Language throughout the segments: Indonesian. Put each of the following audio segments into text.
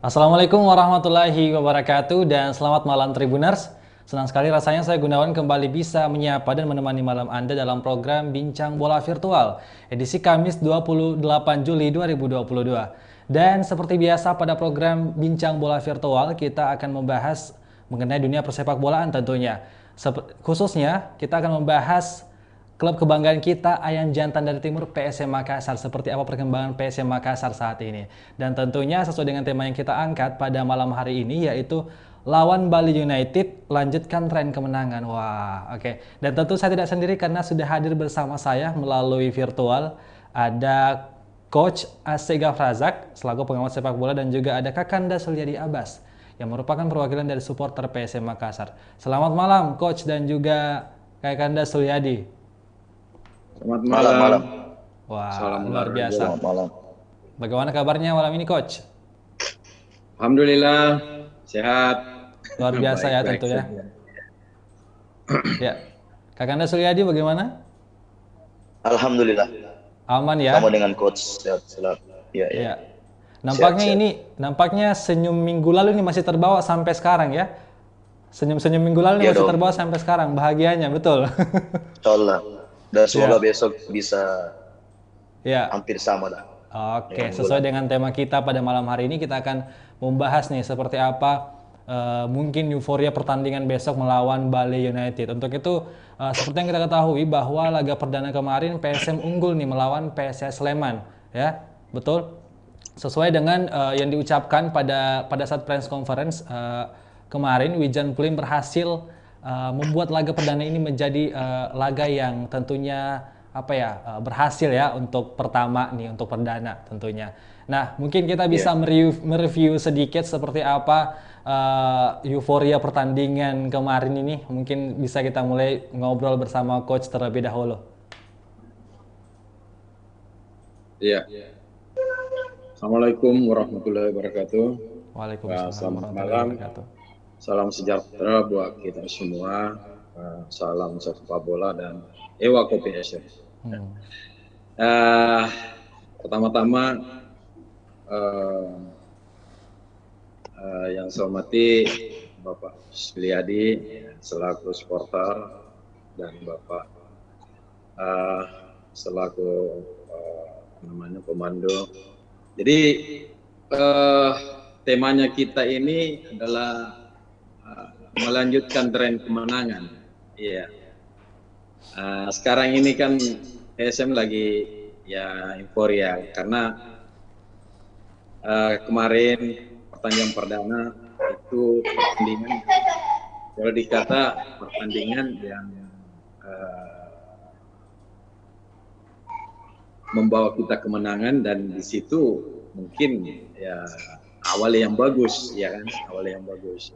Assalamualaikum warahmatullahi wabarakatuh dan selamat malam Tribuners. Senang sekali rasanya saya Gunawan kembali bisa menyapa dan menemani malam Anda dalam program Bincang Bola Virtual edisi Kamis 28 Juli 2022. Dan seperti biasa pada program Bincang Bola Virtual kita akan membahas mengenai dunia persepak bolaan tentunya. Khususnya kita akan membahas klub kebanggaan kita, Ayam Jantan dari Timur, PSM Makassar. Seperti apa perkembangan PSM Makassar saat ini. Dan tentunya sesuai dengan tema yang kita angkat pada malam hari ini, yaitu lawan Bali United, lanjutkan tren kemenangan. Wah, oke. Dan tentu saya tidak sendiri karena sudah hadir bersama saya melalui virtual. Ada Coach Asegaf Razak, selaku pengamat sepak bola, dan juga ada Kakanda Sulyadi Abbas, yang merupakan perwakilan dari supporter PSM Makassar. Selamat malam, Coach dan juga Kakanda Sulyadi. Selamat Malam, malam. malam. Wah, Salam luar olahraga. biasa. Selamat malam. Bagaimana kabarnya malam ini, Coach? Alhamdulillah sehat. Luar biasa ya Baik-baik tentu ya. saja. Ya. Kakanda Suryadi bagaimana? Alhamdulillah. Aman ya? Sama dengan coach sehat selalu. Ya, ya. Ya. Nampaknya Sehat. nampaknya senyum minggu lalu ini masih terbawa sampai sekarang ya. Senyum-senyum minggu lalu ini Ya masih dong. terbawa sampai sekarang, bahagianya, betul. Insyaallah. Dan semoga Ya. besok bisa Ya. hampir sama lah Oke, dengan sesuai bulan. dengan tema kita pada malam hari ini, kita akan membahas nih seperti apa mungkin euforia pertandingan besok melawan Bali United. Untuk itu, seperti yang kita ketahui bahwa laga perdana kemarin PSM unggul nih melawan PSS Sleman, ya, betul. Sesuai dengan yang diucapkan pada saat press conference kemarin, Wijan Pulim berhasil membuat laga perdana ini menjadi laga yang tentunya apa ya berhasil ya untuk pertama nih, untuk perdana tentunya. Nah, mungkin kita bisa Ya. mereview sedikit seperti apa euforia pertandingan kemarin ini. Mungkin bisa kita mulai ngobrol bersama coach terlebih dahulu. Iya. Assalamualaikum warahmatullahi wabarakatuh. Waalaikumsalam Selamat warahmatullahi malam. wabarakatuh. Salam sejahtera buat kita semua. Salam sepak bola dan Ewa Kopi Asia. Eh, Pertama-tama yang saya hormati Bapak Sulyadi selaku supporter dan Bapak selaku pemandu. Jadi temanya kita ini adalah melanjutkan tren kemenangan. Iya. Sekarang ini kan PSM lagi ya euforia karena kemarin pertandingan perdana itu pertandingan kalau dikata pertandingan yang membawa kita kemenangan, dan di situ mungkin ya awal yang bagus, ya kan, awal yang bagus.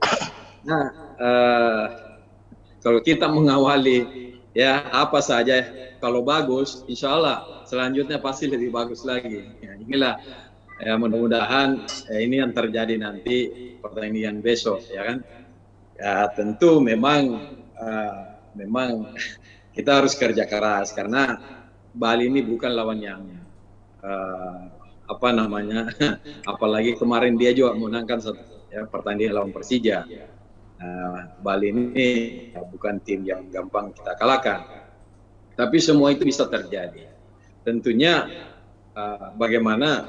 Nah, kalau kita mengawali ya apa saja kalau bagus, insya Allah selanjutnya pasti lebih bagus lagi. Ya, inilah ya, mudah-mudahan ini yang terjadi nanti pertandingan besok, ya kan. Ya tentu memang kita harus kerja keras karena Bali ini bukan lawan yang apalagi kemarin dia juga menangkan pertandingan lawan Persija. Bali ini bukan tim yang gampang kita kalahkan, tapi semua itu bisa terjadi. Tentunya bagaimana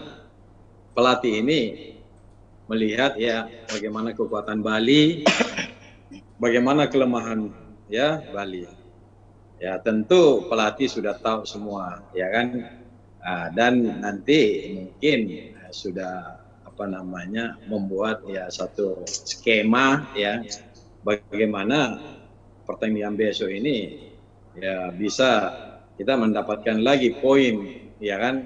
pelatih ini melihat ya bagaimana kekuatan Bali, bagaimana kelemahan ya Bali. Ya tentu pelatih sudah tahu semua, ya kan. Dan nanti mungkin sudah membuat ya satu skema ya bagaimana pertandingan besok ini ya bisa kita mendapatkan lagi poin, ya kan,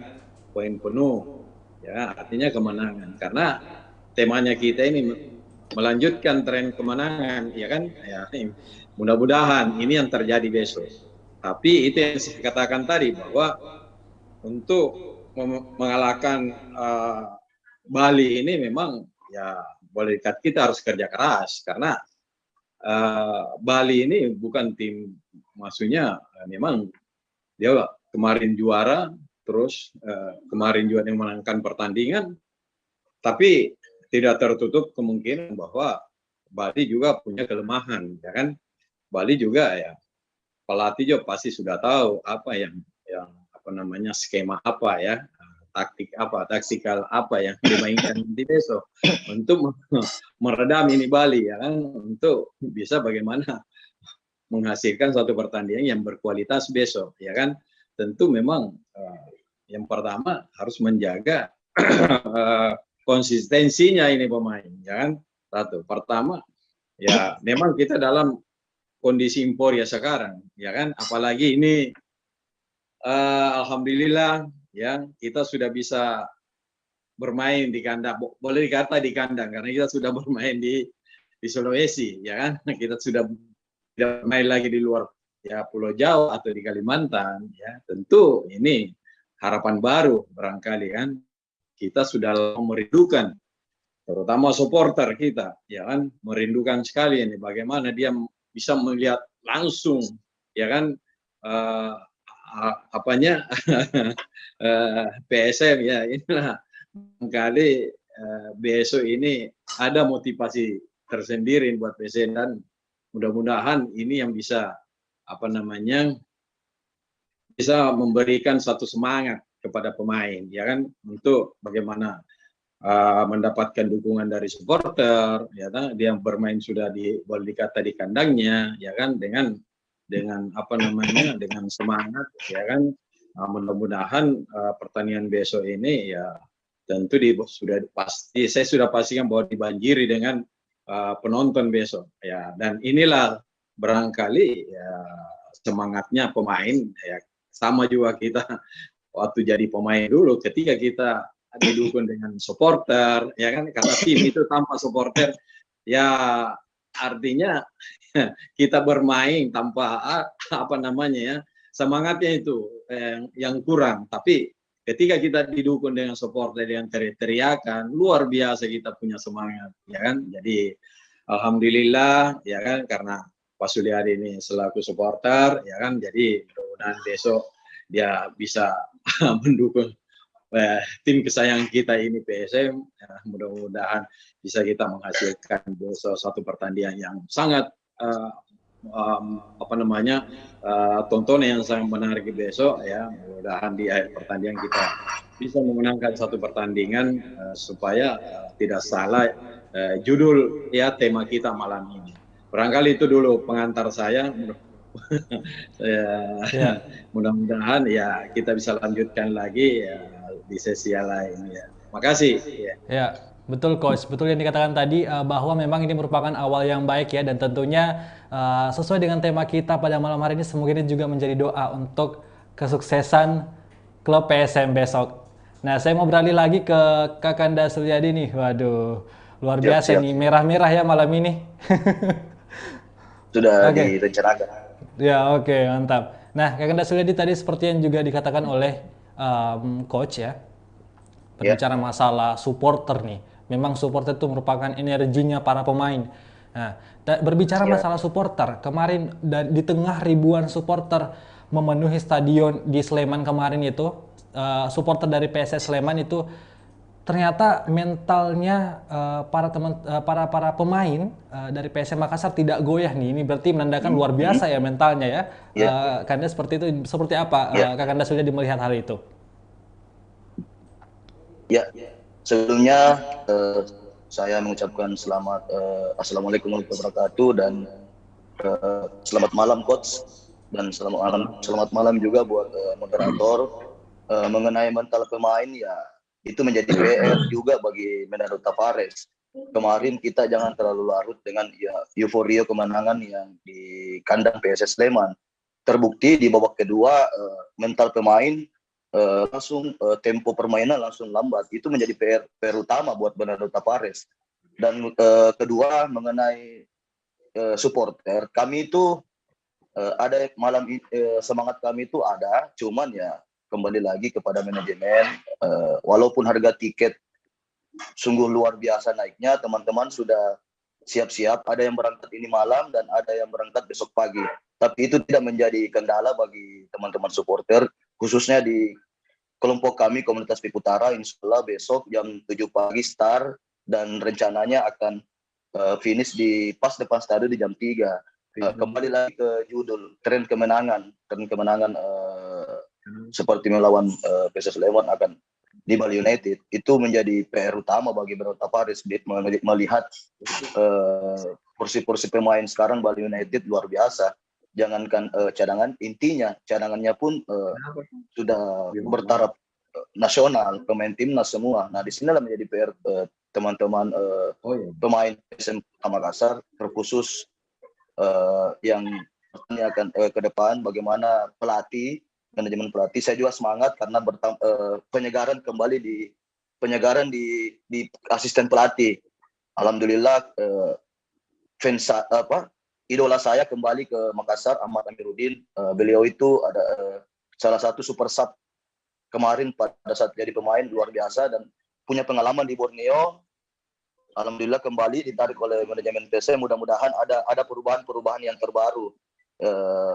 poin penuh, ya artinya kemenangan, karena temanya kita ini melanjutkan tren kemenangan, ya kan, ya mudah-mudahan ini yang terjadi besok. Tapi itu yang saya katakan tadi bahwa untuk mengalahkan Bali ini memang ya boleh dikatakan kita harus kerja keras karena Bali ini bukan tim, maksudnya memang dia kemarin juara, terus kemarin juga yang menangkan pertandingan, tapi tidak tertutup kemungkinan bahwa Bali juga punya kelemahan, ya kan? Bali juga ya pelatih juga pasti sudah tahu apa yang apa namanya skema apa ya, taktik apa, taktikal apa yang dimainkan nanti besok untuk meredam ini Bali, ya kan, untuk bisa bagaimana menghasilkan satu pertandingan yang berkualitas besok, ya kan. Tentu memang yang pertama harus menjaga konsistensinya ini pemain, ya kan. Satu, pertama ya memang kita dalam kondisi impor ya sekarang, ya kan, apalagi ini alhamdulillah ya kita sudah bisa bermain di kandang, boleh dikata di kandang karena kita sudah bermain di Sulawesi, ya kan, kita sudah tidak bermain lagi di luar ya Pulau Jawa atau di Kalimantan, ya tentu ini harapan baru barangkali kan, kita sudah merindukan terutama supporter kita, ya kan, merindukan sekali ini bagaimana dia bisa melihat langsung, ya kan, apanya PSM ya, inilah kali besok ini ada motivasi tersendiri buat PSM dan mudah-mudahan ini yang bisa apa namanya bisa memberikan satu semangat kepada pemain, ya kan, untuk bagaimana mendapatkan dukungan dari supporter, ya kan, dia bermain sudah boleh dikata di kandangnya, ya kan, dengan apa namanya dengan semangat, ya kan. Mudah-mudahan pertandingan besok ini ya tentu sudah pasti saya sudah pastikan bahwa dibanjiri dengan penonton besok, ya, dan inilah barangkali ya semangatnya pemain, ya sama juga kita waktu jadi pemain dulu ketika kita didukung dengan supporter, ya kan, karena tim itu tanpa supporter ya artinya kita bermain tanpa apa namanya ya semangatnya itu yang kurang. Tapi ketika kita didukung dengan supporter yang teriak-teriakan, luar biasa kita punya semangat, ya kan. Jadi alhamdulillah, ya kan, karena Pak Suliadi ini selaku supporter, ya kan, jadi mudah-mudahan besok dia bisa mendukung tim kesayangan kita ini PSM, ya, mudah-mudahan bisa kita menghasilkan besok satu pertandingan yang sangat apa namanya tontonan yang sangat menarik besok, ya. Mudah-mudahan di akhir pertandingan kita bisa memenangkan satu pertandingan supaya tidak salah judul ya tema kita malam ini. Barangkali itu dulu pengantar saya. Ya, mudah-mudahan ya kita bisa lanjutkan lagi ya di sesi yang lain, ya. Makasih. Ya, betul Coach. Betul yang dikatakan tadi bahwa memang ini merupakan awal yang baik ya, dan tentunya sesuai dengan tema kita pada malam hari ini, semoga ini juga menjadi doa untuk kesuksesan klub PSM besok. Nah, saya mau beralih lagi ke Kakanda Suliadi nih. Waduh, luar biasa nih, merah-merah ya malam ini. Sudah direncanakan. Ya, oke, mantap. Nah, Kakanda Suliadi tadi seperti yang juga dikatakan oleh Coach ya, berbicara masalah supporter nih. Memang supporter itu merupakan energinya para pemain. Nah, berbicara masalah supporter, kemarin di tengah ribuan supporter memenuhi stadion di Sleman kemarin itu, supporter dari PSS Sleman itu ternyata mentalnya para pemain dari PSM Makassar tidak goyah nih. Ini berarti menandakan luar biasa ya mentalnya ya. Kanda seperti itu, seperti apa Kakanda sudah melihat hal itu? Ya, sebelumnya saya mengucapkan assalamualaikum warahmatullahi wabarakatuh dan selamat malam Coach, dan selamat malam juga buat moderator. Mengenai mental pemain ya, itu menjadi PR juga bagi Menado Tavares. Kemarin kita jangan terlalu larut dengan euforia kemenangan yang di kandang PSS Sleman. Terbukti di babak kedua mental pemain langsung tempo permainan langsung lambat. Itu menjadi PR utama buat Menado Tavares. Dan kedua mengenai supporter, kami itu ada malam semangat kami itu ada, cuman ya kembali lagi kepada manajemen. Walaupun harga tiket sungguh luar biasa naiknya, teman-teman sudah siap-siap, ada yang berangkat ini malam dan ada yang berangkat besok pagi. Tapi itu tidak menjadi kendala bagi teman-teman supporter, khususnya di kelompok kami Komunitas Pik Utara. Insya Allah besok jam 7 pagi start dan rencananya akan finish di pas depan stadion di jam 3. Kembali lagi ke judul tren kemenangan seperti melawan PSS Sleman akan di Bali United, itu menjadi PR utama bagi Bruno Tavares melihat porsi-porsi pemain sekarang Bali United luar biasa. Jangankan cadangan, intinya cadangannya pun sudah bertaraf nasional, pemain timnas semua. Nah, di sinilah menjadi PR teman-teman pemain PSM Makassar, terkhusus yang akan ke depan bagaimana manajemen pelatih. Saya juga semangat karena penyegaran di asisten pelatih. Alhamdulillah idola saya kembali ke Makassar, Ahmad Amiruddin. Beliau itu ada salah satu super sub kemarin pada saat jadi pemain, luar biasa dan punya pengalaman di Borneo. Alhamdulillah kembali ditarik oleh manajemen PSM. Mudah-mudahan ada perubahan-perubahan yang terbaru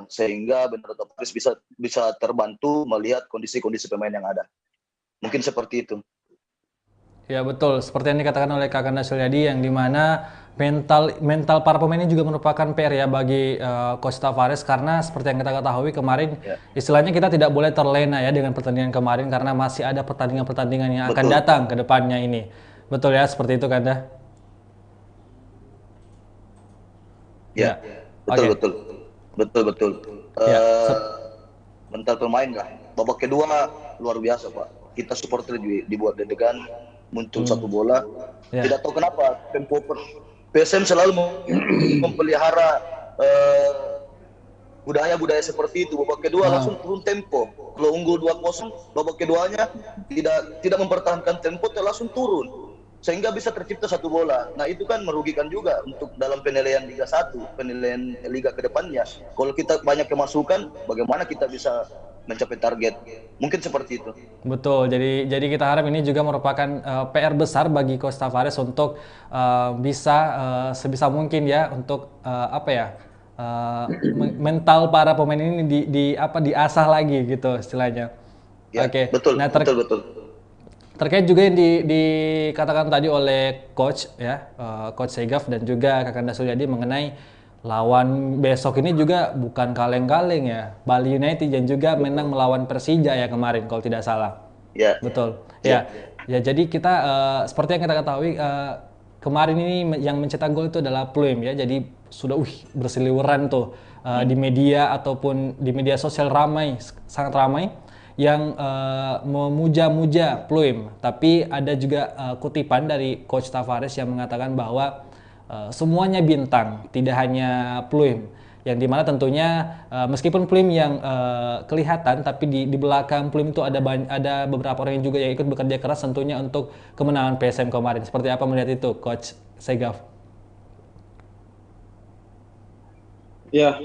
sehingga Bruno Tavares bisa terbantu melihat kondisi-kondisi pemain yang ada. Mungkin seperti itu. Ya betul, seperti yang dikatakan oleh Kakanda Suryadi, yang dimana mental para pemain ini juga merupakan PR ya bagi Coach Tavares, karena seperti yang kita ketahui kemarin istilahnya kita tidak boleh terlena ya dengan pertandingan kemarin karena masih ada pertandingan-pertandingan yang akan datang ke depannya ini. Betul ya, seperti itu Kanda? Ya, betul. Mental pemain lah. Babak kedua luar biasa Pak. Kita supporter dibuat deg-degan, muncul satu bola. Tidak tahu kenapa tempo PSM selalu memelihara budaya seperti itu. Babak kedua langsung turun tempo. Kalau unggul 2-0, babak keduanya tidak mempertahankan tempo, langsung turun. Sehingga bisa tercipta satu bola. Nah, itu kan merugikan juga untuk dalam penilaian Liga 1, penilaian Liga ke depannya. Kalau kita banyak kemasukan, bagaimana kita bisa mencapai target? Mungkin seperti itu. Betul, jadi kita harap ini juga merupakan PR besar bagi Coach Tavares untuk bisa sebisa mungkin ya untuk mental para pemain ini diasah lagi gitu istilahnya. Ya, betul. Terkait juga yang dikatakan tadi oleh Coach ya, Coach Segaf dan juga Kakanda Suryadi mengenai lawan besok ini juga bukan kaleng-kaleng ya. Bali United dan juga menang melawan Persija ya kemarin kalau tidak salah. Ya. Betul. Ya. Ya, jadi kita seperti yang kita ketahui kemarin ini yang mencetak gol itu adalah Pluim ya. Jadi sudah berseliweran tuh di media ataupun di media sosial sangat ramai yang memuja-muja Pluim. Tapi ada juga kutipan dari Coach Tavares yang mengatakan bahwa semuanya bintang, tidak hanya Pluim. Yang dimana tentunya meskipun Pluim yang kelihatan, tapi di belakang Pluim itu ada beberapa orang yang juga yang ikut bekerja keras tentunya untuk kemenangan PSM kemarin. Seperti apa melihat itu, Coach Segaf? Ya,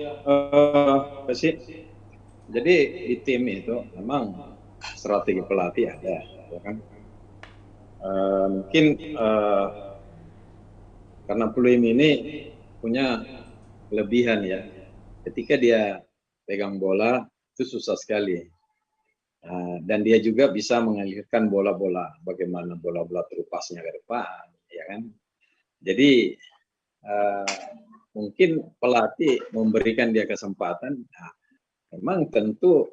jadi di tim itu memang strategi pelatih ada, ya kan? Mungkin karena Pluim ini punya kelebihan ya, ketika dia pegang bola itu susah sekali, dan dia juga bisa mengalirkan bola-bola, bagaimana bola-bola terupasnya ke depan, ya kan? Jadi mungkin pelatih memberikan dia kesempatan. Nah, memang tentu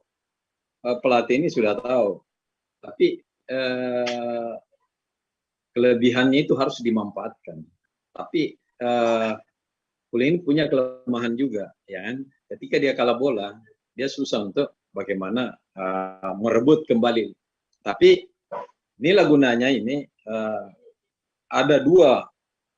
pelatih ini sudah tahu, tapi kelebihannya itu harus dimanfaatkan. Tapi Pluim punya kelemahan juga, ya kan? Ketika dia kalah bola, dia susah untuk bagaimana merebut kembali. Tapi inilah gunanya ini ada dua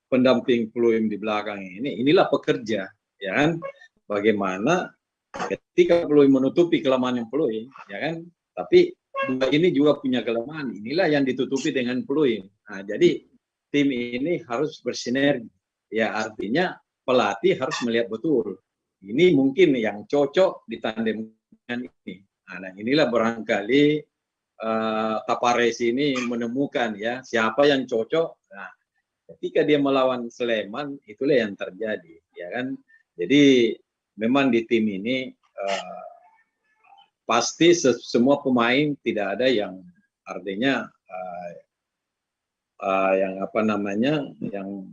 pendamping Pluim di belakang ini. Inilah pekerja, ya kan? Bagaimana ketika Pluim menutupi kelemahan yang Pluim, ya kan? Tapi dua ini juga punya kelemahan. Inilah yang ditutupi dengan Pluim. Nah, jadi tim ini harus bersinergi. Ya, artinya pelatih harus melihat betul. Ini mungkin yang cocok ditandemkan ini. Nah, inilah barangkali Tavares ini menemukan ya siapa yang cocok. Nah, ketika dia melawan Sleman, itulah yang terjadi, ya kan? Jadi memang di tim ini pasti semua pemain tidak ada yang artinya yang apa namanya yang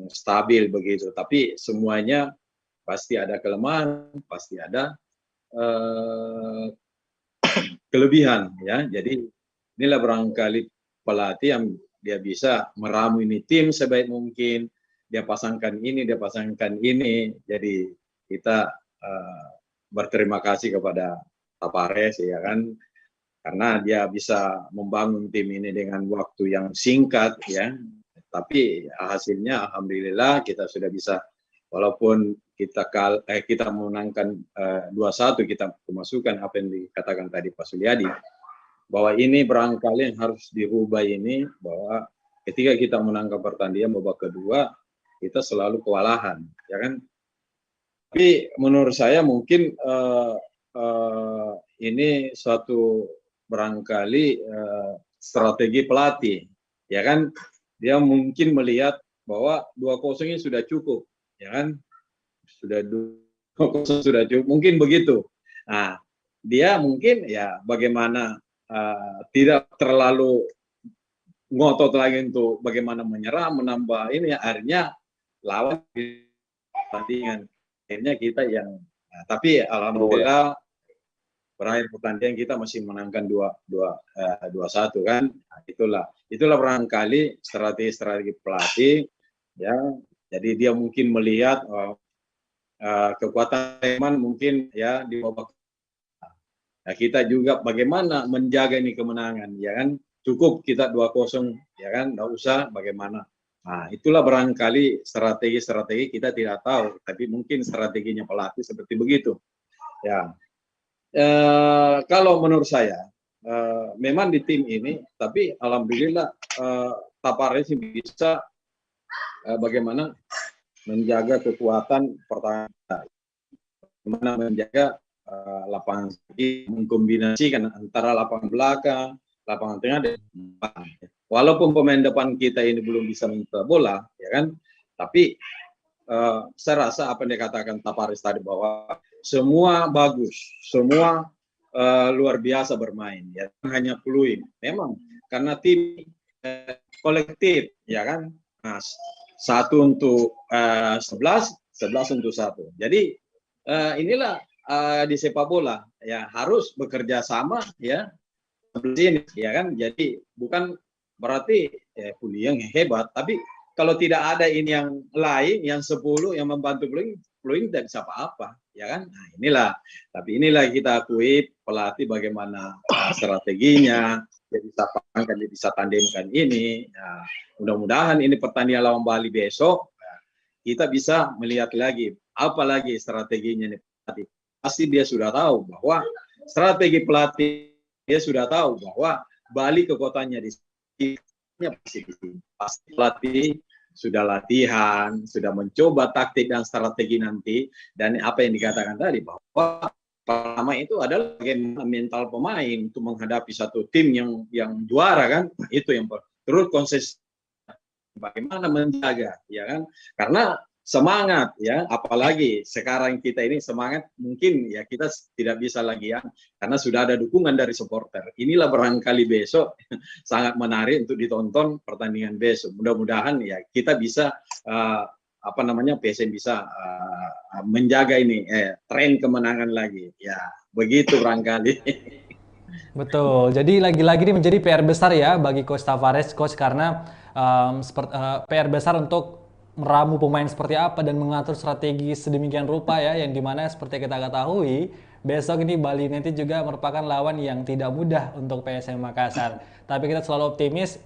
stabil begitu. Tapi semuanya pasti ada kelemahan, pasti ada uh, kelebihan ya. Jadi inilah barangkali pelatih yang dia bisa meramu ini tim sebaik mungkin, dia pasangkan ini, dia pasangkan ini. Jadi kita berterima kasih kepada Tavares ya kan, karena dia bisa membangun tim ini dengan waktu yang singkat ya. Tapi hasilnya alhamdulillah kita sudah bisa, walaupun kita memenangkan 2-1, kita kemasukan apa yang dikatakan tadi Pak Sulyadi, bahwa ini barangkali yang harus dirubah ini, bahwa ketika kita menangkan pertandingan babak kedua kita selalu kewalahan ya kan. Tapi menurut saya mungkin ini suatu barangkali strategi pelatih ya kan, dia mungkin melihat bahwa 2-0 ini sudah cukup ya kan, sudah 2-0 sudah cukup, mungkin begitu. Nah, dia mungkin ya bagaimana tidak terlalu ngotot lagi untuk bagaimana menyerang, menambah ini ya, akhirnya lawan pertandingan, akhirnya kita yang tapi alhamdulillah berakhir pertandingan kita masih menangkan 2-1 kan. Nah, itulah barangkali strategi pelatih ya. Jadi dia mungkin melihat kekuatan teman mungkin ya di babak. Nah, kita juga bagaimana menjaga ini kemenangan ya kan. Cukup kita 2-0 ya kan, enggak usah bagaimana. Nah, itulah barangkali strategi kita tidak tahu, tapi mungkin strateginya pelatih seperti begitu. Ya. Kalau menurut saya memang di tim ini, tapi alhamdulillah Tavares bisa bagaimana menjaga kekuatan pertahanan, bagaimana menjaga lapangan kiri, mengkombinasikan antara lapangan belakang, lapangan tengah dan depan. Walaupun pemain depan kita ini belum bisa minta bola, ya kan, tapi saya rasa apa yang dikatakan Tavares tadi bahwa semua bagus, semua luar biasa bermain, ya hanya Pluim. Memang karena tim kolektif, ya kan, nah, 1 untuk 11 untuk 1. Jadi inilah di sepak bola, ya harus bekerja sama, ya. Ya kan, jadi bukan berarti Pluim yang hebat, tapi kalau tidak ada ini yang lain, yang 10 yang membantu Pluim tidak bisa apa-apa, ya kan? Nah, inilah kita akui pelatih bagaimana strateginya, dia bisa pangkat, dia bisa tandemkan ini. Nah, mudah-mudahan ini pertandingan lawan Bali besok kita bisa melihat lagi apa lagi strateginya nih pelatih. Pasti dia sudah tahu bahwa strategi pelatih, dia sudah tahu bahwa Bali kekuatannya di sini, pasti pelatih sudah latihan, sudah mencoba taktik dan strategi nanti, dan apa yang dikatakan tadi bahwa pertama itu adalah bagaimana mental pemain untuk menghadapi satu tim yang juara kan, itu yang terus konsisten, bagaimana menjaga ya kan, karena semangat ya, apalagi sekarang kita ini semangat mungkin ya kita tidak bisa lagi ya, karena sudah ada dukungan dari supporter. Inilah barangkali besok sangat menarik untuk ditonton pertandingan besok. Mudah-mudahan ya kita bisa PSM bisa menjaga ini tren kemenangan lagi ya, begitu barangkali. Betul. Jadi lagi-lagi ini menjadi PR besar ya bagi Coach Tavares, Coach, karena PR besar untuk meramu pemain seperti apa dan mengatur strategi sedemikian rupa ya, yang dimana seperti kita ketahui besok ini Bali United juga merupakan lawan yang tidak mudah untuk PSM Makassar. Tapi kita selalu optimis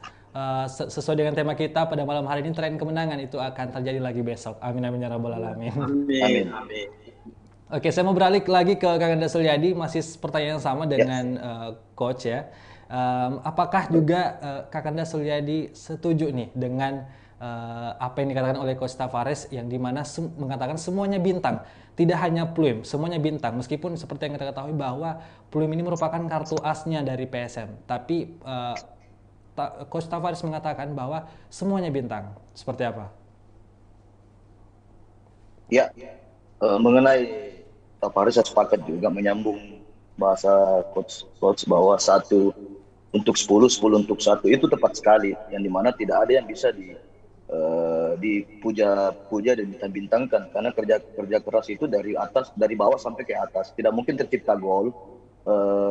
sesuai dengan tema kita pada malam hari ini, tren kemenangan itu akan terjadi lagi besok. Amin amin ya rabbal alamin. Amin. Amin. Oke, saya mau beralih lagi ke Kang Anda Sulyadi, masih pertanyaan yang sama dengan Coach ya. Apakah juga Kang Anda Sulyadi setuju nih dengan apa yang dikatakan oleh Coach Tavares, yang dimana mengatakan semuanya bintang, tidak hanya Pluim, semuanya bintang, meskipun seperti yang kita ketahui bahwa Pluim ini merupakan kartu asnya dari PSM, tapi Coach Tavares mengatakan bahwa semuanya bintang. Seperti apa? Ya, mengenai Tavares saya sepakat juga, menyambung bahasa coach bahwa satu untuk 10, 10 untuk satu, itu tepat sekali. Yang dimana tidak ada yang bisa dipuja-puja dan bintang-bintangkan, karena kerja keras itu dari atas, dari bawah sampai ke atas. Tidak mungkin tercipta gol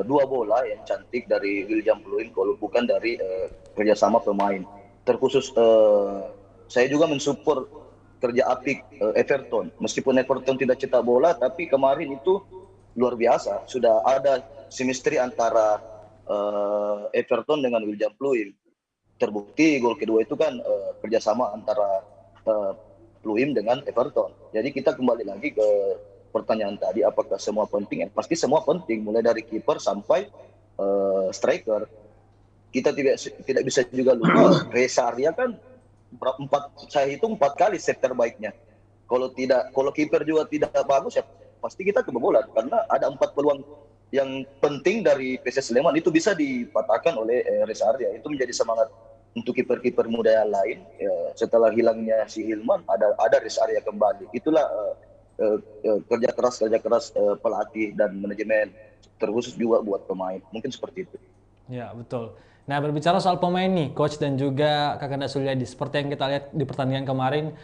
dua bola yang cantik dari William Pluim kalau bukan dari kerjasama pemain. Terkhusus saya juga mensupport kerja apik Everton. Meskipun Everton tidak cetak bola, tapi kemarin itu luar biasa. Sudah ada chemistry antara Everton dengan William Pluim. Terbukti gol kedua itu kan kerjasama antara Pluim dengan Everton. Jadi kita kembali lagi ke pertanyaan tadi, apakah semua penting? Pasti semua penting, mulai dari kiper sampai striker. Kita tidak bisa juga lupa Reza Arya kan saya hitung 4 kali save terbaiknya. Kalau kiper juga tidak bagus, ya pasti kita kebobolan, karena ada 4 peluang yang penting dari PSS Sleman itu bisa dipatahkan oleh Reza Arya. Itu menjadi semangat untuk kiper-kiper muda yang lain. Setelah hilangnya si Hilman, ada Reza Arya kembali. Itulah kerja keras pelatih dan manajemen, terkhusus juga buat pemain. Mungkin seperti itu. Ya, betul. Nah, berbicara soal pemain nih, Coach dan juga Kakanda Sulyadi, seperti yang kita lihat di pertandingan kemarin,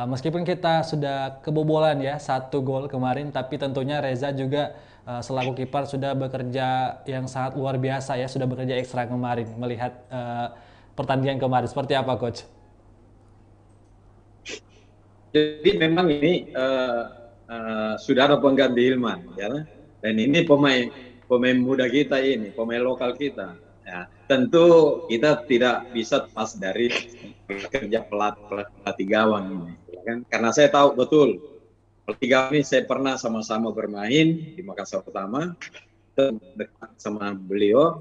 meskipun kita sudah kebobolan ya 1 gol kemarin, tapi tentunya Reza juga selaku kiper sudah bekerja yang sangat luar biasa ya, sudah bekerja ekstra kemarin melihat pertandingan kemarin. Seperti apa, Coach? Jadi memang ini sudah ada pengganti Hilman, ya, dan ini pemain muda kita ini, pemain lokal kita. Ya, tentu kita tidak bisa pas dari kerja pelatih gawang ini, ya kan? Karena saya tahu betul pelatih gawang ini saya pernah sama-sama bermain di Makassar Utama, dekat sama beliau,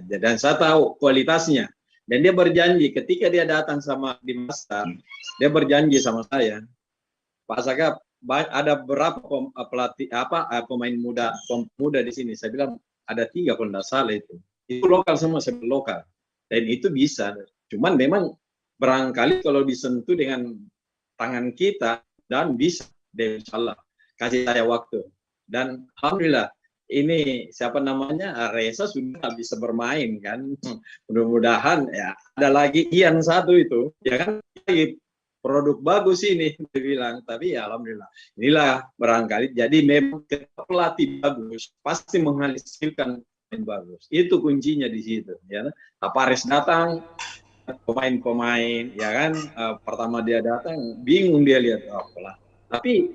ya, dan saya tahu kualitasnya. Dan dia berjanji ketika dia datang di Makassar, dia berjanji sama saya, Pak Saka, ada berapa pemain muda di sini? Saya bilang ada 3 kalau tidak salah itu. Itu lokal semua, lokal. Dan itu bisa. Cuman memang barangkali kalau disentuh dengan tangan kita dan bisa, insyaallah kasih saya waktu. Dan alhamdulillah ini siapa namanya Reza sudah bisa bermain kan. Mudah-mudahan ya ada lagi Ian satu itu, ya kan, produk bagus ini dibilang, tapi ya alhamdulillah inilah barangkali. Jadi memang pelatih bagus pasti menghasilkan yang bagus, itu kuncinya di situ, ya. Tapares datang, pemain-pemain, ya kan, pertama dia datang bingung, dia lihat apalah, tapi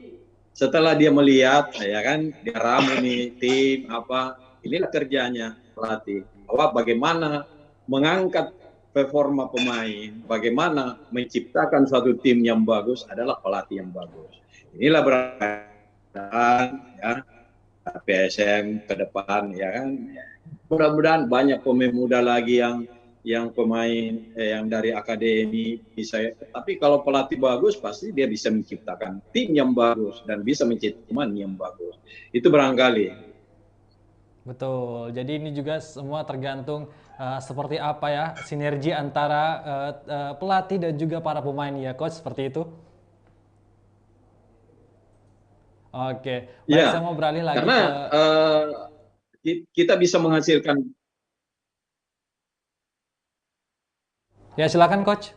setelah dia melihat, ya kan, dia ramu nih tim apa, inilah kerjanya pelatih, bahwa bagaimana mengangkat performa pemain, bagaimana menciptakan suatu tim yang bagus adalah pelatih yang bagus. Inilah berarti ya PSM ke depan, ya kan. Mudah-mudahan banyak pemain muda lagi yang pemain yang dari akademi bisa. Tapi kalau pelatih bagus pasti dia bisa menciptakan tim yang bagus dan bisa menciptakan pemain yang bagus. Itu barangkali. Betul. Jadi ini juga semua tergantung seperti apa ya sinergi antara pelatih dan juga para pemain ya, Coach, seperti itu. Oke, baik, Ya, saya mau beralih lagi karena kita bisa menghasilkan. Ya, silakan, Coach.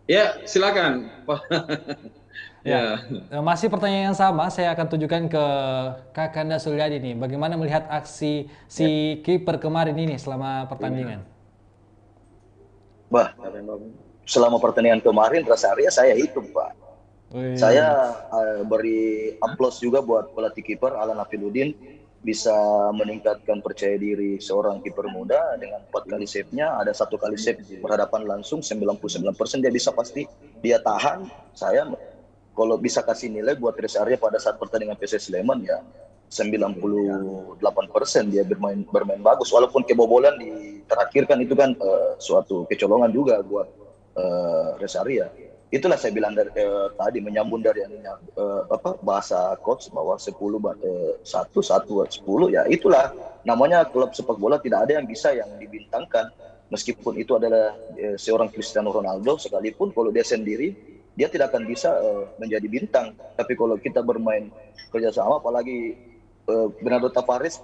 Ya, silakan. Ya, masih pertanyaan yang sama, saya akan tunjukkan ke Kakanda Sulyadi nih. Bagaimana melihat aksi si kiper kemarin ini selama pertandingan? Bah, selama pertandingan kemarin Reza Arya saya hitung, Pak. Saya beri aplaus juga buat pelatih kiper Alan Hafidudin, bisa meningkatkan percaya diri seorang kiper muda dengan 4 kali save-nya. Ada 1 kali save berhadapan langsung, 99% dia bisa pasti dia tahan. Saya kalau bisa kasih nilai buat Reza Arya pada saat pertandingan PSS Sleman ya 98% dia bermain bagus, walaupun kebobolan di terakhir kan itu kan suatu kecolongan juga buat Reza Arya. Itulah saya bilang dari tadi, menyambung dari bahasa coach bahwa 1 10 ya, itulah namanya klub sepak bola, tidak ada yang bisa yang dibintangkan. Meskipun itu adalah seorang Cristiano Ronaldo sekalipun, kalau dia sendiri dia tidak akan bisa menjadi bintang. Tapi kalau kita bermain kerjasama, apalagi Bernardo Tavares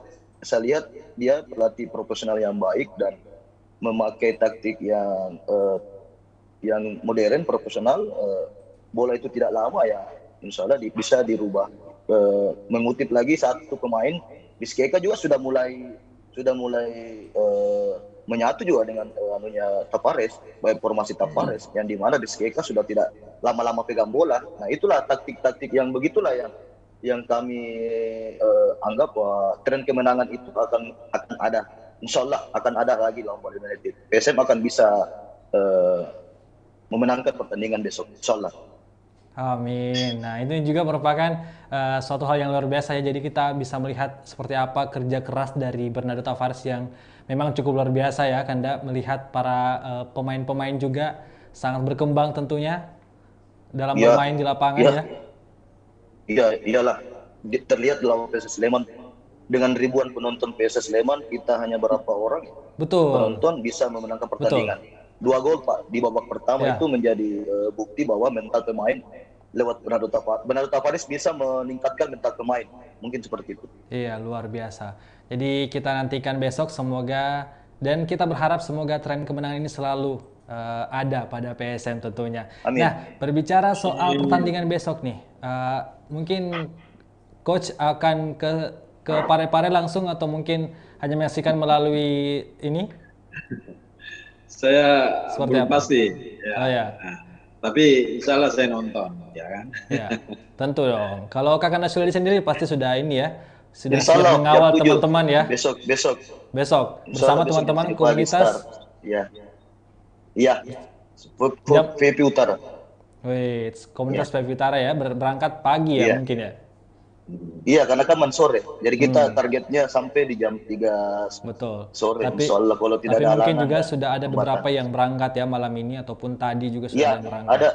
saya lihat dia pelatih profesional yang baik dan memakai taktik yang modern, profesional. Bola itu tidak lama ya, insya Allah bisa dirubah. Mengutip lagi satu pemain, Vizqueka juga sudah mulai menyatu juga dengan Tavares, baik formasi Tavares, yang dimana Vizqueka sudah tidak lama-lama pegang bola. Nah itulah taktik-taktik yang begitulah yang kami anggap bahwa tren kemenangan itu akan ada. Insya Allah akan ada lagi lawan Bali United. PSM akan bisa memenangkan pertandingan besok, insya Allah. Amin. Nah, itu juga merupakan suatu hal yang luar biasa ya. Jadi kita bisa melihat seperti apa kerja keras dari Bernardo Tavares yang memang cukup luar biasa ya. Kanda melihat para pemain-pemain juga sangat berkembang tentunya dalam Ya, bermain di lapangan ya, ya. iyalah. Terlihat lawan PSS Sleman dengan ribuan penonton PSS Sleman, kita hanya berapa orang Betul, penonton bisa memenangkan betul. pertandingan. 2 gol Pak di babak pertama Ya, itu menjadi bukti bahwa mental pemain lewat Bernardo Tavares bisa meningkatkan mental pemain. Mungkin seperti itu. iya luar biasa. Jadi kita nantikan besok semoga dan kita berharap semoga tren kemenangan ini selalu ada pada PSM tentunya. Amin. Nah, berbicara soal pertandingan besok nih, mungkin coach akan ke Parepare langsung atau mungkin hanya menyaksikan melalui ini? Saya Seperti belum apa? pasti, ya. Oh ya, Nah, tapi insya Allah saya nonton, ya kan? ya, tentu dong. Kalau Kakak Nasyuliadi sendiri pasti sudah ini ya, sudah Insya siap Allah jam mengawal 7 teman-teman ya besok besok. besok Insya bersama Allah besok jam teman-teman 7 pagi start. komunitas Ya, iya. jam. VP Utara. Wait, Ya, komunitas PV Utara ya berangkat pagi ya iya. mungkin ya. Iya, karena kan sore. Jadi kita targetnya sampai di jam 3 Betul. sore. Tapi Insya Allah kalau tidak tapi ada mungkin halangan juga dan sudah ada hambatan. beberapa yang berangkat ya malam ini ataupun tadi juga sudah ada Iya, yang berangkat.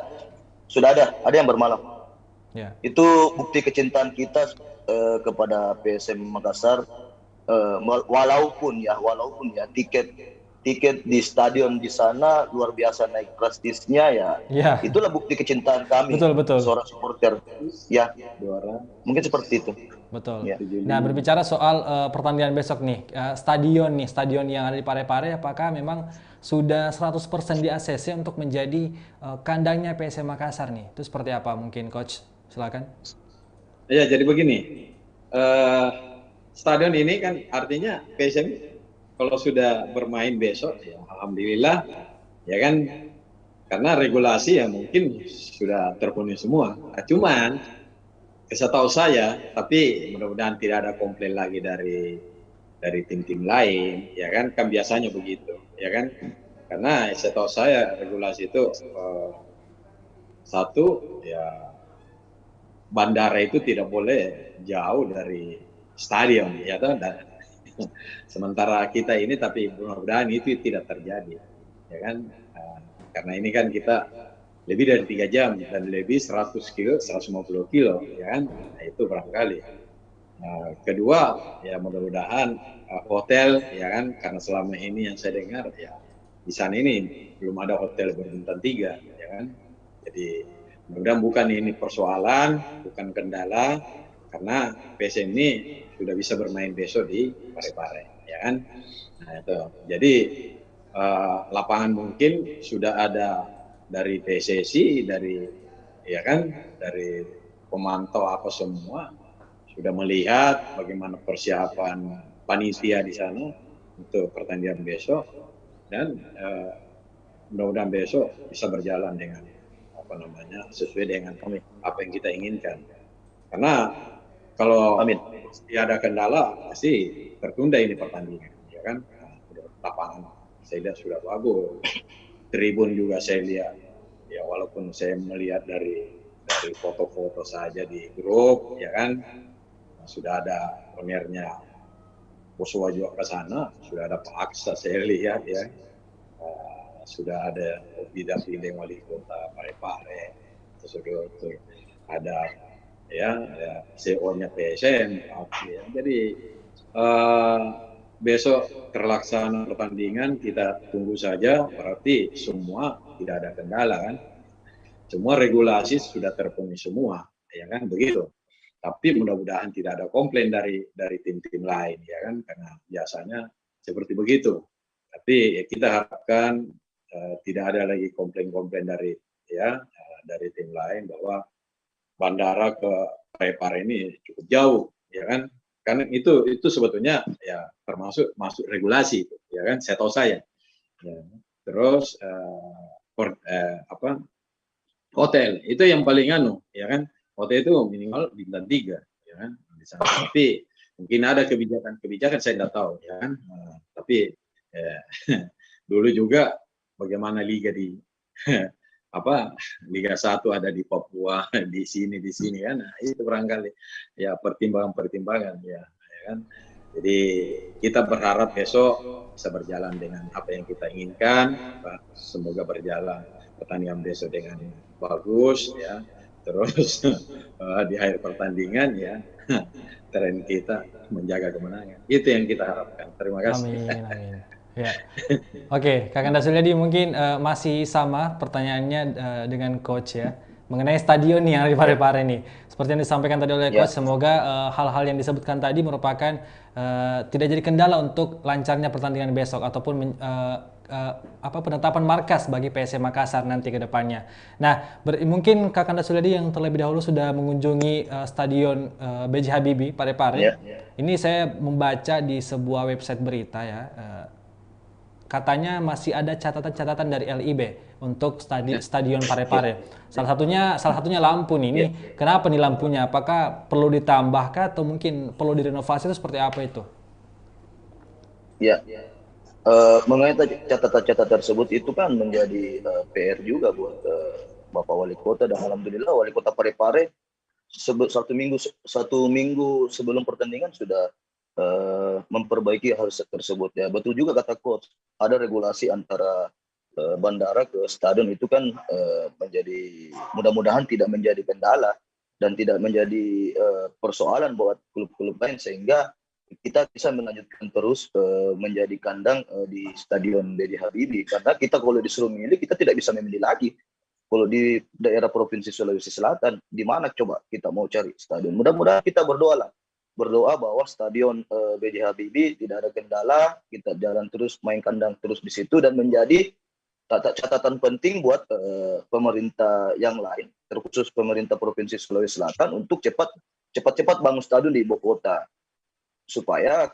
sudah ada yang bermalam. Ya. Itu bukti kecintaan kita kepada PSM Makassar. Walaupun ya tiket di stadion di sana luar biasa naik drastisnya ya. Iya, Itulah bukti kecintaan kami betul betul. seorang supporter. Ya, Juara mungkin seperti itu. Betul. Ya. Nah, berbicara soal pertandingan besok nih, stadion yang ada di Parepare apakah memang sudah 100% di ACC untuk menjadi kandangnya PSM Makassar nih? Itu seperti apa mungkin coach? Silakan. Ya, jadi begini, stadion ini kan artinya PSM kalau sudah bermain besok, ya alhamdulillah, ya kan, karena regulasi ya mungkin sudah terpenuhi semua. Nah, cuman, setahu saya, tapi mudah-mudahan tidak ada komplain lagi dari tim-tim lain, ya kan biasanya begitu, ya kan, karena setahu saya regulasi itu satu ya bandara itu tidak boleh jauh dari stadion, ya toh. Dan sementara kita ini, tapi mudah-mudahan itu tidak terjadi, ya kan. Karena ini kan kita lebih dari 3 jam dan lebih 100 kilo, 150 kilo, ya kan. Nah, itu barangkali. Kedua, ya mudah-mudahan hotel, ya kan, karena selama ini yang saya dengar ya di sana ini belum ada hotel berbintang 3, ya kan. Jadi mudah-mudahan bukan ini persoalan, bukan kendala, karena PSM ini sudah bisa bermain besok di Parepare, ya kan. Nah, itu. Jadi lapangan mungkin sudah ada dari PSSI, ya kan, dari pemantau apa semua sudah melihat bagaimana persiapan panitia di sana untuk pertandingan besok, dan mudah-mudahan besok bisa berjalan dengan sesuai dengan apa yang kita inginkan. Karena kalau tidak ada kendala pasti tertunda ini pertandingan, ya kan. Lapangan saya lihat sudah bagus, tribun juga saya lihat, ya walaupun saya melihat dari foto-foto saja di grup, ya kan, sudah ada premiernya Joshua juga ke sana, sudah ada Pak Aksa saya lihat, ya. Sudah ada Bidang Wali Kota Parepare, sudah ada ya CEO-nya PSM, ya. Jadi besok terlaksana pertandingan, kita tunggu saja, berarti semua tidak ada kendala kan, semua regulasi sudah terpenuhi semua, ya kan, begitu. Tapi mudah-mudahan tidak ada komplain dari tim-tim lain, ya kan, karena biasanya seperti begitu. Tapi ya kita harapkan tidak ada lagi komplain-komplain dari tim lain bahwa bandara ke Parepare ini cukup jauh, ya kan? Karena itu sebetulnya ya termasuk masuk regulasi, ya kan? Saya tahu saya. Ya. Terus hotel itu yang paling ya kan? Hotel itu minimal bintang 3, ya kan? Tapi mungkin ada kebijakan saya tidak tahu, ya kan? Tapi dulu juga bagaimana liga di Liga 1 ada di Papua, di sini kan. Nah, itu barangkali ya pertimbangan ya kan. Jadi kita berharap besok bisa berjalan dengan apa yang kita inginkan. Semoga berjalan pertandingan besok dengan bagus ya. Terus di akhir pertandingan ya tren kita menjaga kemenangan. Itu yang kita harapkan. Terima kasih. Amin. Ya. Oke, Kakanda Suryadi mungkin masih sama pertanyaannya dengan coach ya. Mengenai stadion nih yang ada di Parepare nih. Seperti yang disampaikan tadi oleh coach, semoga hal-hal yang disebutkan tadi merupakan tidak jadi kendala untuk lancarnya pertandingan besok ataupun penetapan markas bagi PSM Makassar nanti ke depannya. Nah, mungkin Kakanda Suryadi yang terlebih dahulu sudah mengunjungi stadion B.J. Habibie Parepare. Ini saya membaca di sebuah website berita ya. Katanya masih ada catatan-catatan dari LIB untuk stadion Parepare. Salah satunya lampu nih. Ini kenapa nih lampunya? Apakah perlu ditambahkah atau mungkin perlu direnovasi, itu seperti apa itu? Ya. Mengenai catatan-catatan tersebut itu kan menjadi PR juga buat Bapak Wali Kota, dan alhamdulillah Wali Kota Parepare satu minggu sebelum pertandingan sudah memperbaiki hal tersebut ya. Betul juga kata coach, ada regulasi antara bandara ke stadion itu kan menjadi, mudah-mudahan tidak menjadi kendala dan tidak menjadi persoalan buat klub-klub lain, sehingga kita bisa melanjutkan terus menjadi kandang di stadion B.J. Habibie. Karena kita kalau disuruh milih, kita tidak bisa memilih lagi. Kalau di daerah Provinsi Sulawesi Selatan, di mana coba kita mau cari stadion? Mudah-mudahan kita berdoa bahwa stadion B.J. Habibie tidak ada kendala, kita jalan terus, main kandang terus di situ, dan menjadi catatan penting buat pemerintah yang lain, terkhusus pemerintah Provinsi Sulawesi Selatan, untuk cepat-cepat bangun stadion di ibu kota, supaya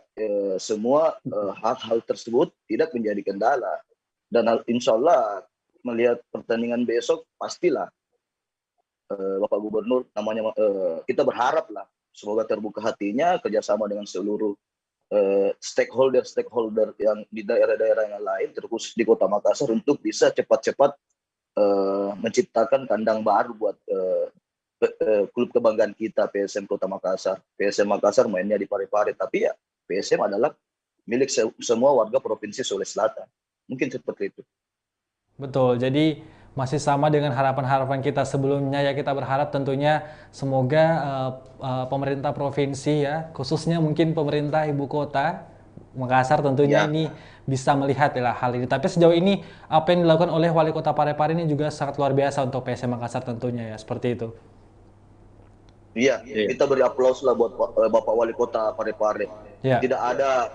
semua hal-hal tersebut tidak menjadi kendala. Dan insya Allah melihat pertandingan besok, pastilah Bapak Gubernur kita berharap lah, semoga terbuka hatinya kerjasama dengan seluruh stakeholder yang di daerah-daerah yang lain, terkhusus di Kota Makassar, untuk bisa cepat-cepat menciptakan kandang baru buat klub kebanggaan kita, PSM Kota Makassar. PSM Makassar mainnya di Parepare, tapi ya PSM adalah milik semua warga Provinsi Sulawesi Selatan. Mungkin seperti itu. Betul, jadi masih sama dengan harapan-harapan kita sebelumnya ya. Kita berharap tentunya semoga pemerintah provinsi ya, khususnya mungkin pemerintah ibu kota Makassar tentunya ini bisa melihat hal ini. Tapi sejauh ini apa yang dilakukan oleh Wali Kota Parepare ini juga sangat luar biasa untuk PSM Makassar tentunya ya, seperti itu. Iya, kita beri aplaus lah buat Bapak Wali Kota Parepare. Tidak ada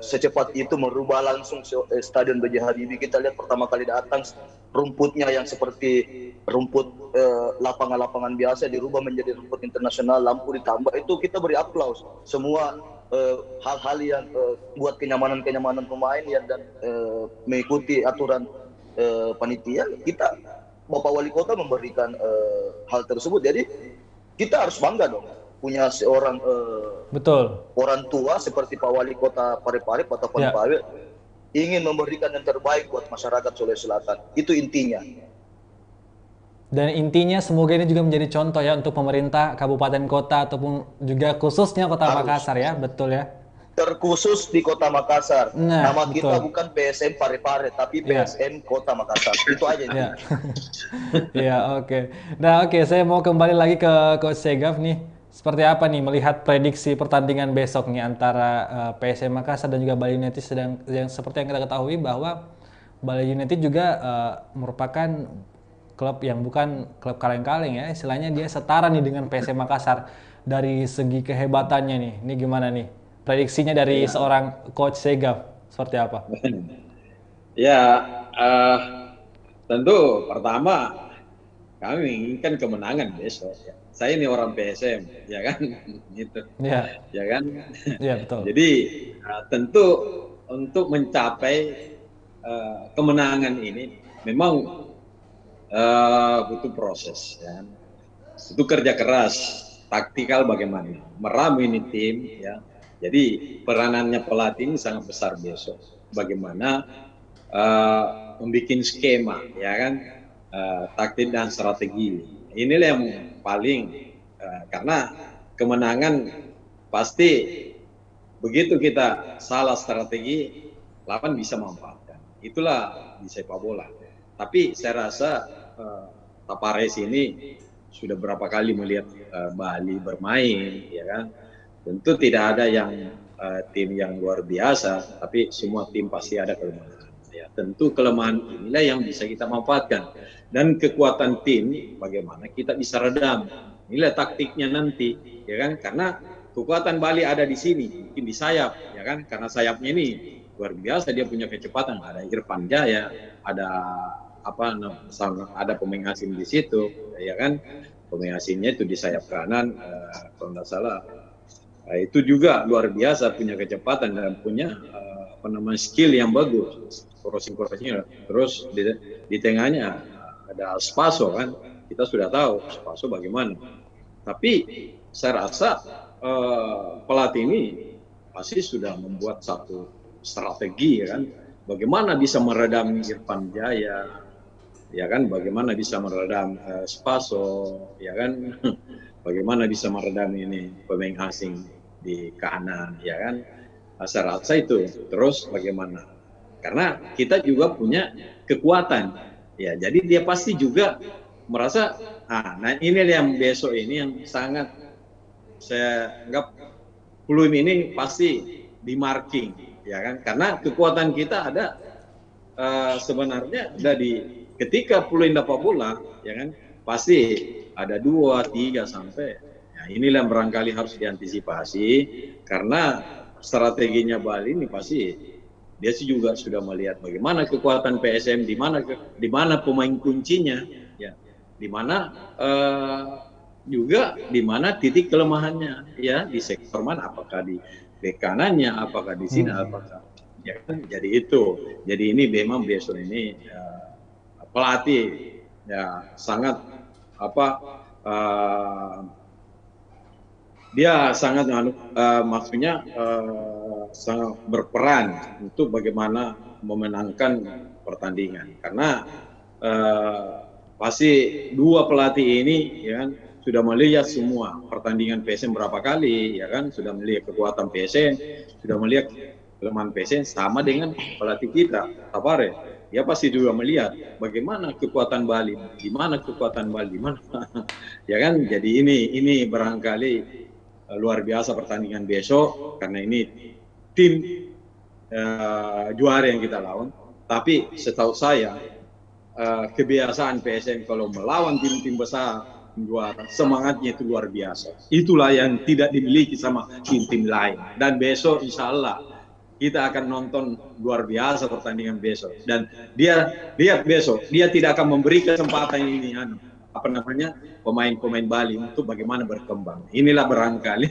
secepat itu merubah langsung stadion B.J. Habibie. Kita lihat pertama kali datang, rumputnya yang seperti rumput lapangan-lapangan biasa dirubah menjadi rumput internasional, lampu ditambah, itu kita beri aplaus. Semua hal-hal yang buat kenyamanan pemain ya, dan mengikuti aturan panitia, Bapak Wali Kota memberikan hal tersebut. Jadi kita harus bangga dong punya seorang orang tua seperti Pak Wali Kota Parepare, Pak Taufan Pawe, ingin memberikan yang terbaik buat masyarakat Sulawesi Selatan. Itu intinya. Dan intinya semoga ini juga menjadi contoh ya untuk pemerintah kabupaten kota ataupun juga khususnya Kota Makassar ya, betul ya. Terkhusus di Kota Makassar. Nama kita bukan PSM Parepare, tapi PSM Kota Makassar. Itu aja. Ya, oke. Nah, saya mau kembali lagi ke Coach Segaf nih. Seperti apa nih melihat prediksi pertandingan besok nih antara PSM Makassar dan juga Bali United, yang seperti yang kita ketahui bahwa Bali United juga merupakan klub yang bukan klub kaleng-kaleng ya, istilahnya dia setara nih dengan PSM Makassar dari segi kehebatannya nih. Ini gimana nih? Prediksinya dari seorang coach Segaf seperti apa? Ya, eh, tentu pertama kami menginginkan kemenangan besok. Ya. Saya ini orang PSM, ya kan, gitu, Iya, ya kan. iya betul. Jadi tentu untuk mencapai kemenangan ini memang butuh proses, ya. Itu kerja keras, taktikal bagaimana, meramu ini tim, ya. Jadi peranannya pelatih ini sangat besar besok. Bagaimana membuat skema, ya kan, taktik dan strategi. Inilah yang paling karena kemenangan pasti begitu kita salah strategi, lawan bisa memanfaatkan. Itulah di sepak bola. Tapi saya rasa Tapares ini sudah berapa kali melihat Bali bermain, ya kan. Tentu tidak ada yang tim yang luar biasa, tapi semua tim pasti ada kelemahan. Ya, tentu kelemahan inilah yang bisa kita manfaatkan, dan kekuatan tim bagaimana kita bisa redam. Inilah taktiknya nanti, ya kan, karena kekuatan Bali ada di sini, mungkin di sayap, ya kan, karena sayapnya ini luar biasa, dia punya kecepatan, ada Irfan Jaya, ada ada pemain asing di situ, ya kan, pemain asingnya itu di sayap kanan, kalau tidak salah, itu juga luar biasa, punya kecepatan dan punya skill yang bagus, crossing-crossingnya. Terus di tengahnya ada Spaso kan, kita sudah tahu Spaso bagaimana. Tapi saya rasa pelatih ini pasti sudah membuat satu strategi, ya kan, bagaimana bisa meredam Irfan Jaya, ya kan, bagaimana bisa meredam Spaso, ya kan, bagaimana bisa meredam ini pemain asing di kanan, ya kan. Saya rasa itu. Terus bagaimana? Karena kita juga punya kekuatan, ya. Jadi dia pasti juga merasa, nah ini yang besok ini yang sangat saya anggap peluang ini pasti di marking, ya kan. Karena kekuatan kita ada sebenarnya ada di ketika peluang dapat bola, ya kan, pasti ada 2, 3 sampai. Nah, inilah yang barangkali harus diantisipasi, karena strateginya Bali ini pasti dia sih juga sudah melihat bagaimana kekuatan PSM, di mana pemain kuncinya, ya, di mana juga di mana titik kelemahannya, ya, di sektor mana, apakah di bek kanannya, apakah di sini, apakah, ya kan. Jadi itu, jadi ini memang besok ini pelatih ya sangat dia sangat maksudnya sangat berperan untuk bagaimana memenangkan pertandingan, karena pasti dua pelatih ini, ya kan, sudah melihat semua pertandingan PSM berapa kali, ya kan, sudah melihat kekuatan PSM, sudah melihat kelemahan PSM, sama dengan pelatih kita Tapares. Dia pasti juga melihat bagaimana kekuatan Bali, di mana kekuatan Bali, di mana, ya kan. Jadi ini barangkali luar biasa pertandingan besok, karena ini tim juara yang kita lawan. Tapi setahu saya kebiasaan PSM kalau melawan tim-tim besar juara, semangatnya itu luar biasa. Itulah yang tidak dimiliki sama tim-tim lain. Dan besok insya Allah kita akan nonton luar biasa pertandingan besok. Dan dia lihat besok, dia tidak akan memberi kesempatan ini pemain-pemain Bali untuk bagaimana berkembang. Inilah barangkali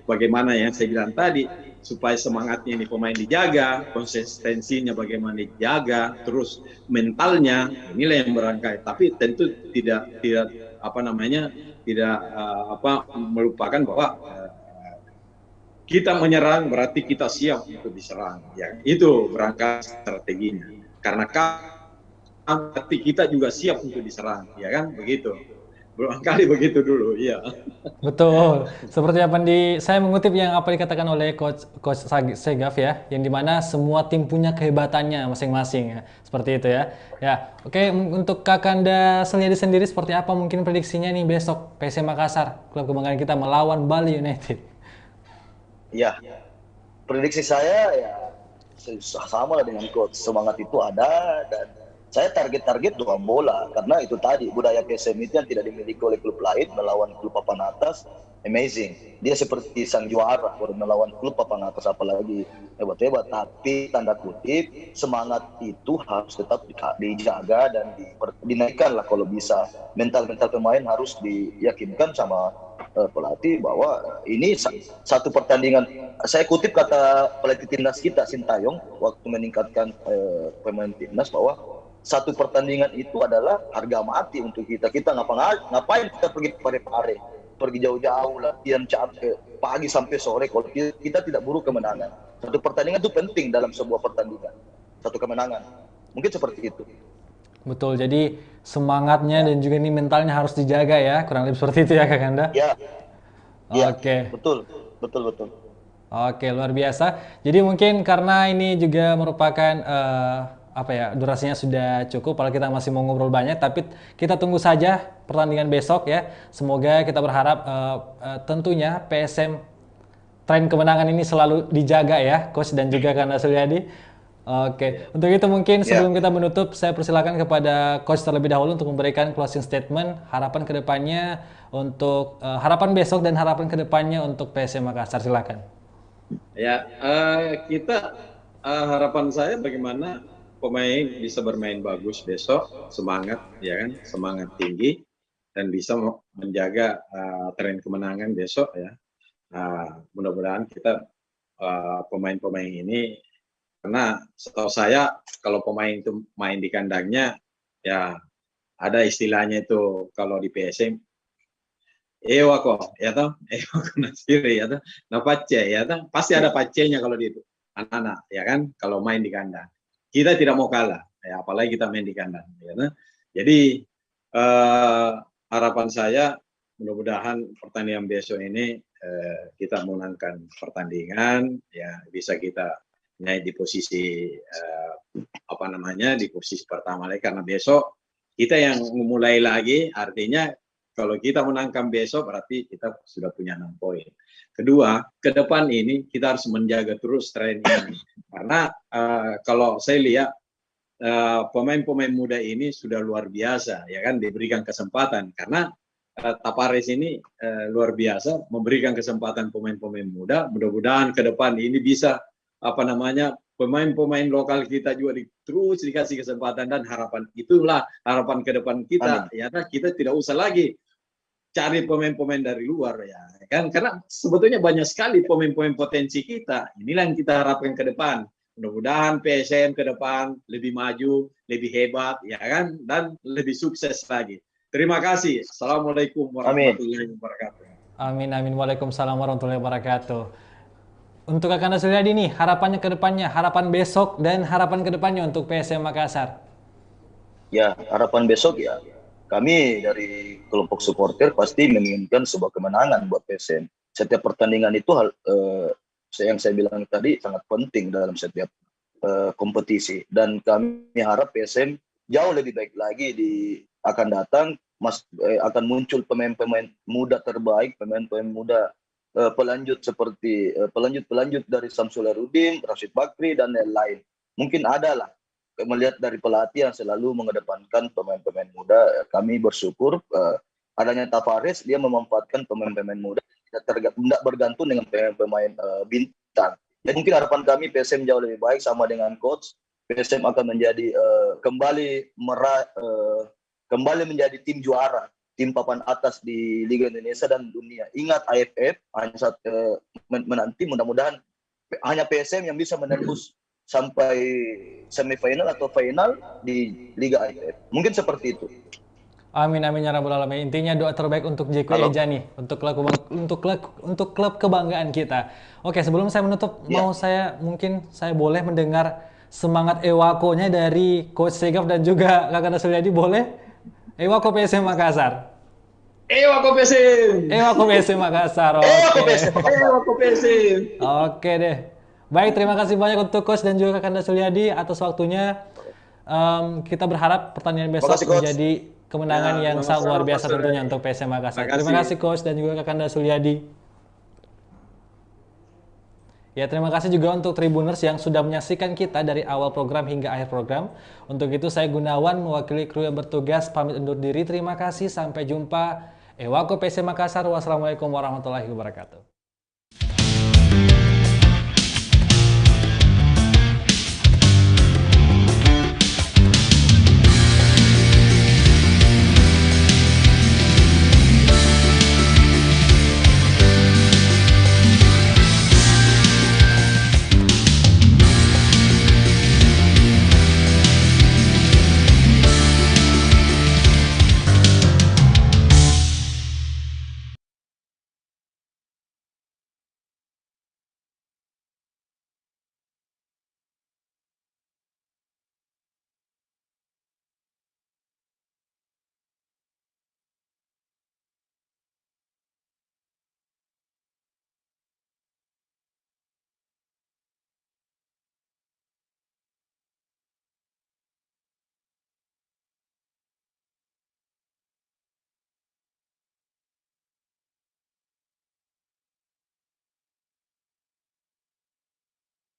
bagaimana yang saya bilang tadi, supaya semangatnya ini pemain dijaga, konsistensinya bagaimana dijaga, terus mentalnya, inilah yang barangkali. Tapi tentu tidak melupakan bahwa kita menyerang berarti kita siap untuk diserang, ya. Itu barangkali strateginya. Karena berarti kita juga siap untuk diserang, ya kan, begitu. Barangkali begitu dulu, iya. Betul. Seperti apa saya mengutip yang apa dikatakan oleh coach Segaf, ya, yang dimana semua tim punya kehebatannya masing-masing, ya. Seperti itu, ya. Ya, oke, untuk Kakanda Selyadi sendiri seperti apa mungkin prediksinya nih besok PSM Makassar, klub kebanggaan kita, melawan Bali United? Ya, prediksi saya ya sama lah dengan coach. Semangat itu ada, dan saya target bola karena itu tadi budaya PSM itu yang tidak dimiliki oleh klub lain melawan klub papan atas. Amazing, dia seperti sang juara baru melawan klub papan atas, apalagi hebat-hebat. Tapi tanda kutip semangat itu harus tetap dijaga dan dinaikkan lah kalau bisa. Mental pemain harus diyakinkan sama pelatih bahwa ini satu pertandingan. Saya kutip kata pelatih timnas kita Sintayong waktu meningkatkan pemain timnas bahwa satu pertandingan itu adalah harga mati untuk kita. Kita ngapain kita pergi pare-pare, pergi jauh-jauh latihan capek pagi sampai sore kalau kita tidak buru kemenangan. Satu pertandingan itu penting dalam sebuah pertandingan, satu kemenangan. Mungkin seperti itu. Betul, jadi semangatnya dan juga ini mentalnya harus dijaga ya, kurang lebih seperti itu ya Kakanda? Ya. Oke. Betul. Oke, luar biasa. Jadi mungkin karena ini juga merupakan durasinya sudah cukup, kalau kita masih mau ngobrol banyak, tapi kita tunggu saja pertandingan besok ya. Semoga kita berharap tentunya PSM tren kemenangan ini selalu dijaga ya, Coach dan juga Kakanda Suryadi. Oke, untuk itu mungkin sebelum kita menutup, saya persilakan kepada Coach terlebih dahulu untuk memberikan closing statement, harapan kedepannya untuk harapan besok dan harapan kedepannya untuk PSM Makassar. Silakan. Ya, harapan saya bagaimana pemain bisa bermain bagus besok, semangat ya kan, semangat tinggi dan bisa menjaga tren kemenangan besok ya. Mudah-mudahan kita pemain-pemain ini, karena setahu saya kalau pemain itu main di kandangnya ya ada istilahnya itu kalau di PSM Ewako ya toh, Ewako Nasiri ya toh, Napace ya toh, pasti ada pacenya kalau di itu anak-anak ya kan kalau main di kandang. Kita tidak mau kalah ya, apalagi kita main di kandang ya toh. Jadi harapan saya mudah-mudahan pertandingan besok ini kita menangkan pertandingan ya, bisa kita naik di posisi di posisi pertama lagi, karena besok kita yang memulai lagi, artinya kalau kita menangkan besok berarti kita sudah punya 6 poin. Kedua, ke depan ini kita harus menjaga terus tren ini, karena kalau saya lihat pemain-pemain muda ini sudah luar biasa ya kan, diberikan kesempatan karena Tapares ini luar biasa memberikan kesempatan pemain-pemain muda. Mudah-mudahan ke depan ini bisa pemain-pemain lokal kita juga terus dikasih kesempatan, dan itulah harapan ke depan kita. Ya, kita tidak usah lagi cari pemain-pemain dari luar ya kan, karena sebetulnya banyak sekali pemain-pemain potensi kita. Inilah yang kita harapkan ke depan. Mudah-mudahan PSM ke depan lebih maju, lebih hebat ya kan, dan lebih sukses lagi. Terima kasih. Assalamualaikum warahmatullahi wabarakatuh. Amin. Waalaikumsalam warahmatullahi wabarakatuh. Untuk Kakanda Suryadi nih, harapannya ke depannya, harapan besok dan harapan ke depannya untuk PSM Makassar. Ya, harapan besok ya, kami dari kelompok supporter pasti menginginkan sebuah kemenangan buat PSM. Setiap pertandingan itu yang saya bilang tadi sangat penting dalam setiap kompetisi, dan kami harap PSM jauh lebih baik lagi akan datang. Akan muncul pemain-pemain muda terbaik, pemain-pemain muda pelanjut seperti pelanjut dari Samsul Herudin, Rashid Bakri dan lain-lain. Mungkin ada lah, melihat dari pelatih yang selalu mengedepankan pemain-pemain muda. Kami bersyukur adanya Tavares, dia memanfaatkan pemain-pemain muda, tidak bergantung dengan pemain bintang. Jadi mungkin harapan kami PSM jauh lebih baik, sama dengan coach. PSM akan menjadi kembali menjadi tim juara, tim papan atas di Liga Indonesia dan dunia. Ingat, AFF hanya menanti, mudah-mudahan hanya PSM yang bisa menembus sampai semifinal atau final di Liga AFF. Mungkin seperti itu. Amin ya rabbal alamin. Intinya doa terbaik untuk Jeko Ejani, untuk klub kebanggaan kita. Oke, sebelum saya menutup, mungkin saya boleh mendengar semangat Ewako-nya dari Coach Segaf dan juga Kakanda Suryadi, boleh? Ewako PSM Makassar. Ewako PSM. Ewako PSM Makassar. Ewako PSM. Oke deh. Baik, terima kasih banyak untuk Coach dan juga Kakanda Suryadi atas waktunya. Kita berharap pertandingan besok menjadi kemenangan yang sangat luar biasa tentunya untuk PSM Makassar. Terima kasih Coach dan juga Kakanda Suryadi. Ya, terima kasih juga untuk Tribuners yang sudah menyaksikan kita dari awal program hingga akhir program. Untuk itu saya Gunawan mewakili kru yang bertugas pamit undur diri. Terima kasih, sampai jumpa. Ewako PC Makassar. Wassalamualaikum warahmatullahi wabarakatuh.